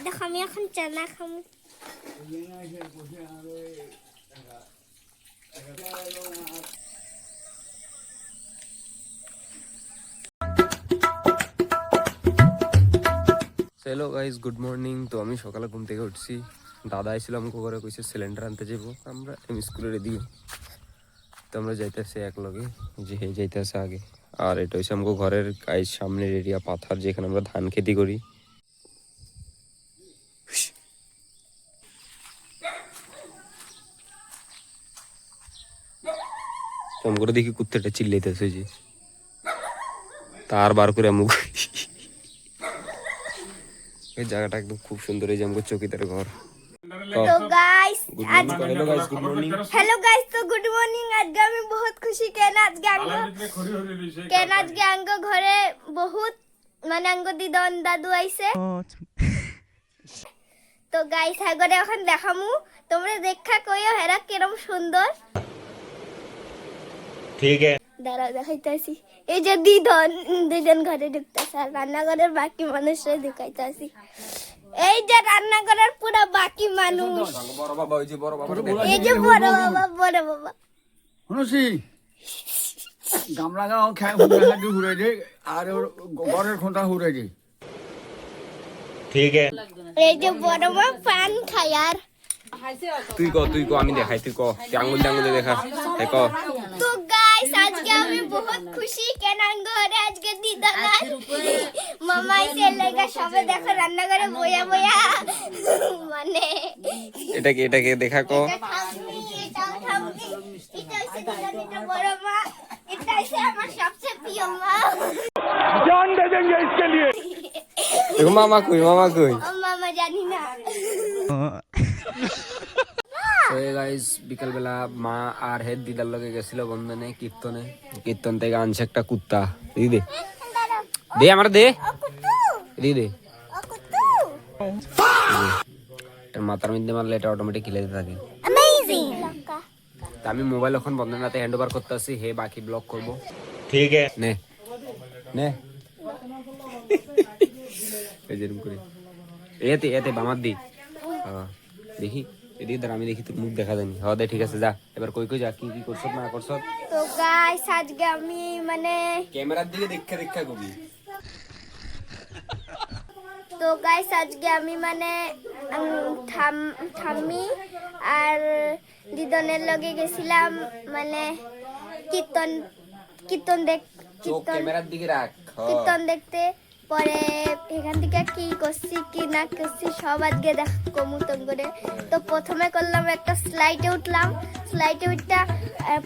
দেখো আমি এখন চানা খাবো। Hello guys, good morning. তো আমি সকালে ঘুম থেকে উঠছি, দাদা আইছিল আমাকে ঘরে কইছে সিলিন্ডার আনতে যাবো। আমরা স্কুলে রেডি, তো আমরা যাইতেছি এক লগে, যে হে যাইতেছে আগে। আর এটা হচ্ছে আমাকে ঘরের গায়ের সামনের এরিয়া পাথার, যেখানে আমরা ধান খেতি করি। তো করে দেখি কুত্তাটা চিল্লাইতেছে, যে তার বার করে মুখ। এই জায়গাটা একদম খুব সুন্দর, এই যে আমাকে চৌকিদার ঘর। তো guys hello guys, good morning. Hello guys, तो गुड मॉर्निंग। आज আমি বহুত খুশি কেন আজকে আঙ্গ ঘরে বহুত মানে আঙ্গ দিদন দাদু আইছে। তো গাইস আগরে এখন দেখামু, তোমরা দেখা কইও হেরা কিরম সুন্দর। ঠিক আছে, দাঁড়াও দেখাইতাছি। এই যে দিদন দুজন ঘরে ঢুকতেছে, আর রান্নাঘরের বাকি মানুষরা ঢুকাইতাছি। এই যে রান্নাঘরের পুরো বাকি মানুষ, বড় বাবা, ওই যে বড় বাবা, এই যে বড় বাবা শুনছি গামলা গাও খেয়ে ঘুরে দে আর ঘরের খোঁটা ঘুরে দে। ঠিক আছে। এই যে বড় মা পান খায়। আর তুই ক আমি দেখাই, তুই ক আঙ্গুল টাঙ্গুলে দেখা ক। তো গাইস আজকে আমি বহুত খুশি কেন ঘরে আজকে দিদা নাই, মামা এসে লাগা সবে দেখো রান্নাঘরে বয়া মানে এটাকে দেখা ক। এটাও ঠাম্মি, এটা হচ্ছে দিদা, এটা বড় মা, এটা হচ্ছে আমার সবচেয়ে প্রিয় মা। জান দে দেंगे इसके लिए। দেখো মামা কই ও মামা জানি না। গাইস, বিকালবেলা মা আর হেড দিদার লগে গেছিল বন্ধনে কীর্তন থেকে আনছে একটা কুত্তা। দে আমার দে দে এটার মাথার মধ্যে মারলে এটা অটোমেটিক খেলে থাকে। তা আমি মোবাইল এখন বন্ধনাতে হ্যান্ড ওভার করতে আসি, হে বাকি ব্লক করবো। ঠিক আছে, নে যেরকম করে এতে বামার দি। দেখি এদিকে আমি দেখি তোর মুখ দেখা যায়নি। হ্যাঁ দে, ঠিক আছে, যা এবার কই যা, কি করছ না করছ। তো গাইস আজকে আমি মানে ক্যামেরার দিকে দেখা কবি। তো গাইস আজকে আমি মানে ঠাম্মি আর দিদনের লগে গেছিলাম মানে কীর্তন ক্যামেরার দিকে রাখ। কীর্তন দেখতে। পরে এখান থেকে কি করছি কি না করছি সব আজকে দেখ কমুতন করে। তো প্রথমে করলাম একটা স্লাইডে উঠলাম, স্লাইডে উঠটা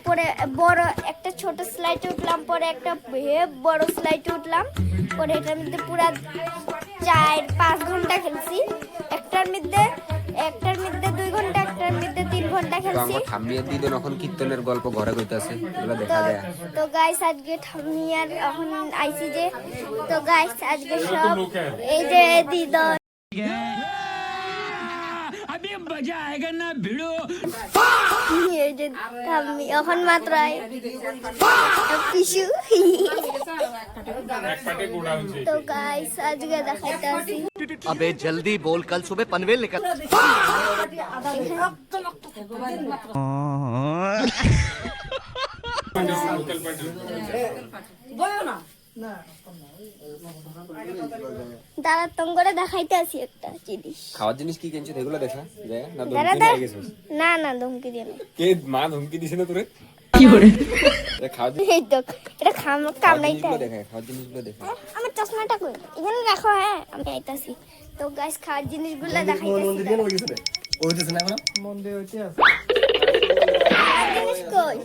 পরে বড় একটা ছোট স্লাইডে উঠলাম, পরে একটা বড় স্লাইডে উঠলাম। পরে এটার মধ্যে পুরা 4-5 ঘন্টা খেলছি। একটার মধ্যে 2 ঘন্টা, একটার মধ্যে 3 ঘন্টা খেলছি। ঠাম্মি আর দিদন এখন কীর্তনের গল্প ঘরে কইতাছে, এগুলো দেখা যায়। তো গাইস আজকে ঠাম্মি আর এখন আইছি যে, তো গাইস আজকে সব এই যে দিদন এই যে ঠাম্মি এখন মাত্র পিছু। তো গাইস আজকে দেখাইতে আসি। अबे जल्दी बोल, कल सुबह पनवेल निकल। দাদা তোমরা দেখাইতে আসি একটা জিনিস। খাওয়ার জিনিস কি কিনছিস এগুলো দেখা যায় না? দাদা ধমকি নিয়ে গেছিস? না ধমকি দিয়ে না। কে মা ধমকি দিছে না তোরে? কি করে খাওয়ার এই তো এটা কাম নাই তাই। দেখা, খাওয়ার জিনিসগুলো দেখা। আমার চশমাটা কই? এখানে রাখো। হ্যাঁ আমি আইতাছি। তো গাইস খাওয়ার জিনিসগুলো দেখাইতাছি। ওইতেছ না এখন? জিনিস কই?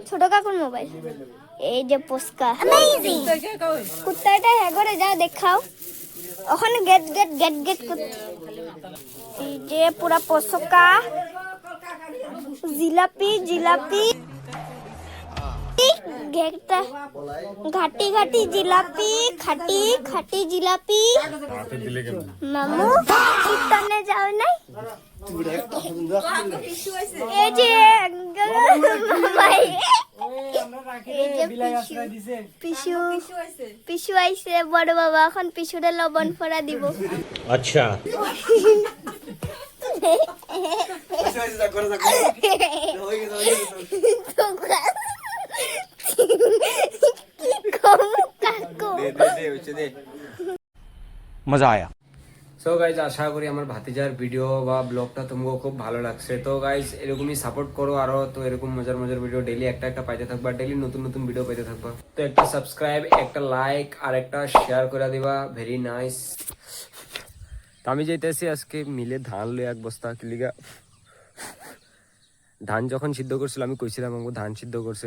ছোট কাকুর মোবাইল। এই যে পোস্কা অ্যামেজিং কুত্তাটা হেগরে যা দেখাও। ওখানে গেট এই যে পুরা পোস্কা জিলাপি গেটটা ঘাটি জিলাপি খাটি জিলাপি। মামু কীর্তনে যাও নাই? এই যে মামাই, এই যে পিসু পিসু আইছে বড় বাবা এখন পিসুরে লবণ ফোড়া দিব। अच्छा मजा आया। সো গাইজ আশা করি আমার ভাতিজার ভিডিও বা ব্লগটা তোমাকে খুব ভালো লাগছে। তো গাইজ এরকমই সাপোর্ট করো আরো, তো এরকম মজার মজার ভিডিও ডেইলি একটা একটা পাইতে থাকবা, ডেইলি নতুন নতুন ভিডিও পাইতে থাকবা। তো একটা সাবস্ক্রাইব, একটা লাইক আর একটা শেয়ার করে দিবা, ভেরি নাইস। তো আমি যাইতেছি আজকে মিলে ধান লই এক বস্তা কিলিগা। ধান যখন সিদ্ধ করছিল আমি কইছিলাম আমাকে ধান সিদ্ধ করছে।